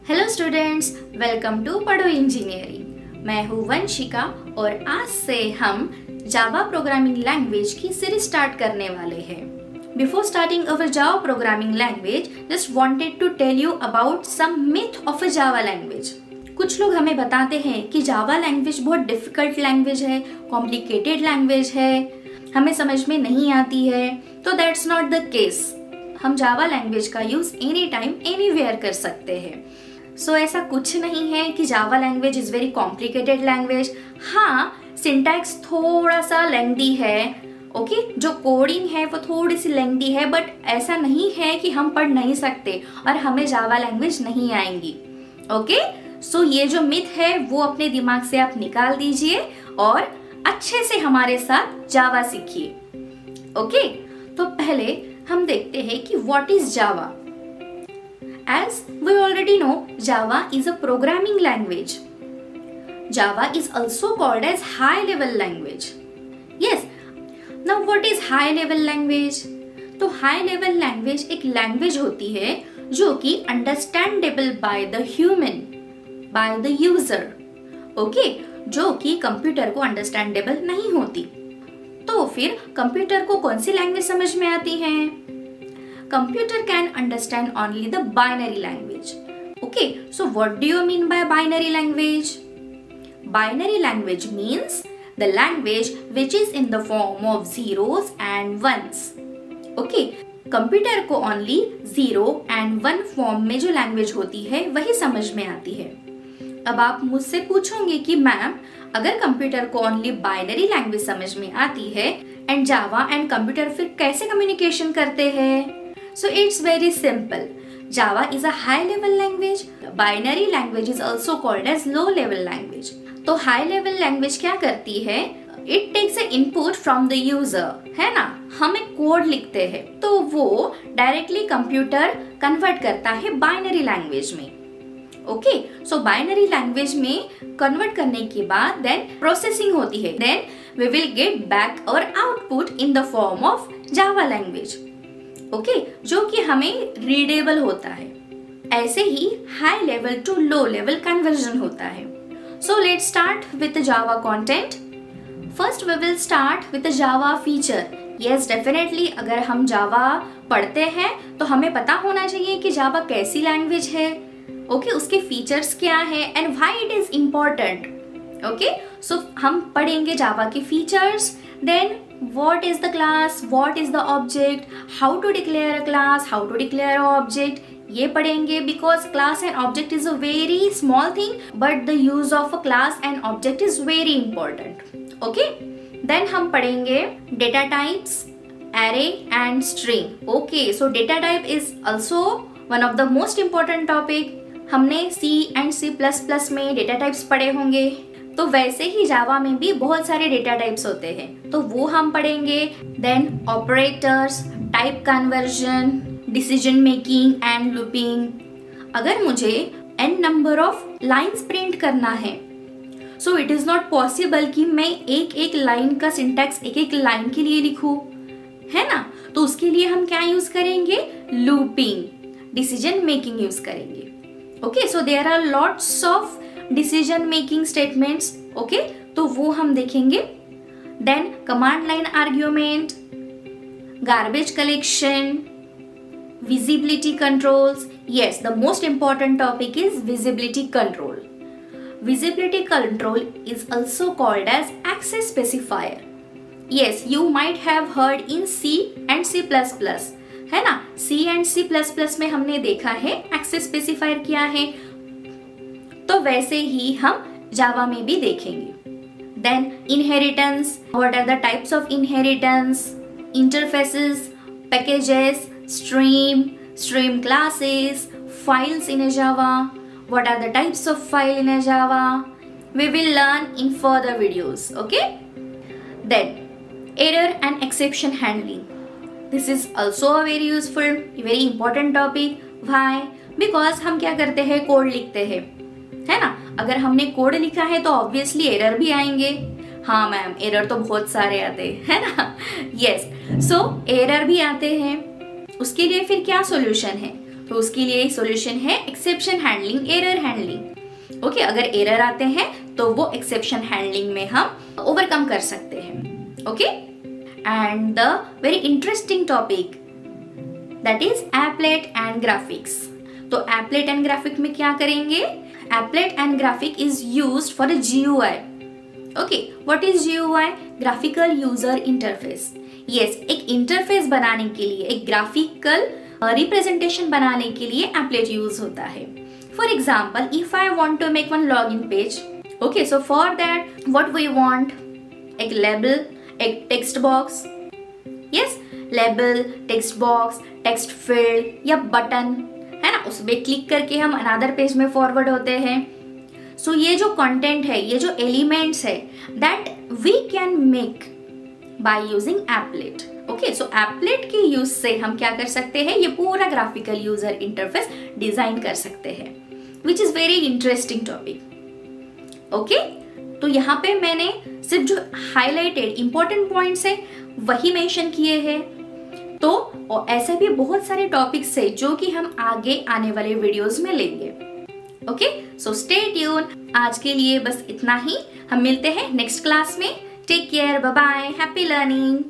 Hello students, welcome to Padho engineering. मैं हूँ वंशिका और आज से हम जावा प्रोग्रामिंग लैंग्वेज की सीरीज स्टार्ट करने वाले हैं। Before starting our Java programming language, just wanted to tell you about some myth of a Java language. कुछ लोग हमें बताते हैं कि जावा लैंग्वेज बहुत डिफिकल्ट लैंग्वेज है, कॉम्प्लिकेटेड लैंग्वेज है, हमें समझ में नहीं आती है। तो दैट्स नॉट द केस। हम जावा लैंग्वेज का यूज एनी टाइम एनीवेयर कर सकते हैं। सो ऐसा कुछ नहीं है कि Java language is very complicated language. हाँ, सिंटैक्स थोड़ा सा लेंथी है, ओके जो कोडिंग है वो थोड़ी सी लेंथी है, बट ऐसा नहीं है कि हम पढ़ नहीं सकते और हमें जावा लैंग्वेज नहीं आएंगी। ओके सो ये जो मिथ है वो अपने दिमाग से आप निकाल दीजिए और अच्छे से हमारे साथ जावा सीखिए। ओके तो पहले हम देखते हैं कि what is Java. As we already know, Java is a programming language. Java is also called as high-level language. Yes. Now, what is high-level language? तो high-level language एक language होती है जो कि understandable by the human, by the user. Okay? जो कि computer को understandable नहीं होती। तो फिर कंप्यूटर को कौन सी लैंग्वेज समझ में आती है? Computer can understand only the binary language. Okay, so what do you mean by binary language? Binary language means the language which is in the form of zeros and ones. Okay, computer को only 0 and 1 form में जो language होती है वही समझ में आती है। अब आप मुझसे पूछोगे कि मैम अगर कंप्यूटर को ओनली बाइनरी लैंग्वेज समझ में आती है एंड जावा एंड कंप्यूटर फिर कैसे कम्युनिकेशन करते हैं? So it's very simple. Java is a high level language. Binary language is also called as low level language. तो high level language क्या करती है? It takes an input from the user, है ना? हम एक कोड लिखते हैं तो वो डायरेक्टली कंप्यूटर कन्वर्ट करता है बाइनरी लैंग्वेज में। ओके सो बाइनरी लैंग्वेज में कन्वर्ट करने के बाद देन प्रोसेसिंग होती है, then we will get back और output in the form of Java language. Okay जो कि हमें रीडेबल होता है। ऐसे ही high level to low level conversion होता है। So let's start with Java content. First we will start with Java feature. Yes definitely अगर हम जावा पढ़ते हैं तो हमें पता होना चाहिए कि जावा कैसी लैंग्वेज है, ओके उसके फीचर्स क्या है and why it is important. Okay so हम पढ़ेंगे जावा के features, then what is the class, what is the object, how to declare a class, how to declare an object, ये पढ़ेंगे because class and object is a very small thing but the use of a class and object is very important. Okay, then हम पढ़ेंगे data types, array and string. Okay, so data type is also one of the most important topic. हमने C and C++ में data types पढ़े होंगे, तो वैसे ही जावा में भी बहुत सारे डेटा टाइप्स होते हैं तो वो हम पढ़ेंगे। Then operators, type conversion, decision making and looping. अगर मुझे n number of lines print करना है so it is not possible कि मैं एक एक लाइन का सिंटैक्स एक एक लाइन के लिए लिखूं, है ना? तो उसके लिए हम क्या यूज करेंगे? लूपिंग, डिसीजन मेकिंग यूज करेंगे। Okay so there are lots of decision making statements, okay तो वो हम देखेंगे। Then command line argument, garbage collection, visibility controls. Yes the most important topic is visibility control. Visibility control is also called as access specifier. Yes you might have heard in C and C++, है ना? C and C++ में हमने देखा है access specifier क्या है, तो वैसे ही हम जावा में भी देखेंगे। Then inheritance, what are the types of inheritance, interfaces, packages, stream classes, files in Java, what are the types of file in Java, we will learn in further videos. Okay then error and exception handling, this is also a very useful, very important topic. Why? Because हम क्या करते हैं, code लिखते हैं, है ना? अगर हमने कोड लिखा है तो ऑब्वियसली एरर भी आएंगे। हाँ मैम एरर तो बहुत सारे आते हैं, है ना? यस सो एरर भी आते हैं। उसके लिए फिर क्या सॉल्यूशन है? तो उसके लिए सॉल्यूशन है exception handling, error handling. Okay, अगर एरर आते हैं तो वो एक्सेप्शन हैंडलिंग में हम ओवरकम कर सकते हैं। Okay, and the very interesting topic that is applet and graphics. तो एप्लेट एंड ग्राफिक में क्या करेंगे? Applet and graphic is used for a GUI। Okay, what is GUI? Graphical user interface. Yes, एक interface बनाने के लिए, एक graphical representation बनाने के लिए एप्लेट यूज होता है। For example, if I want to make one log in page, okay, so for that what we want, एक लेबल, एक text box, yes, label, text box, text field या button है ना, उस पर क्लिक करके हम अनदर पेज में फॉरवर्ड होते हैं। सो ये जो कंटेंट है, ये जो एलिमेंट्स है, that we can make by using applet. Okay, so applet के यूज से हम क्या कर सकते हैं? ये पूरा ग्राफिकल यूजर इंटरफेस डिजाइन कर सकते हैं, which is very interesting topic. Okay, तो यहाँ पे मैंने सिर्फ जो हाईलाइटेड इंपॉर्टेंट पॉइंट्स है वही मेंशन किए हैं। तो और ऐसे भी बहुत सारे टॉपिक्स है जो कि हम आगे आने वाले वीडियोस में लेंगे। Okay, so stay tune. आज के लिए बस इतना ही। हम मिलते हैं नेक्स्ट क्लास में। Take care, bye bye, happy learning.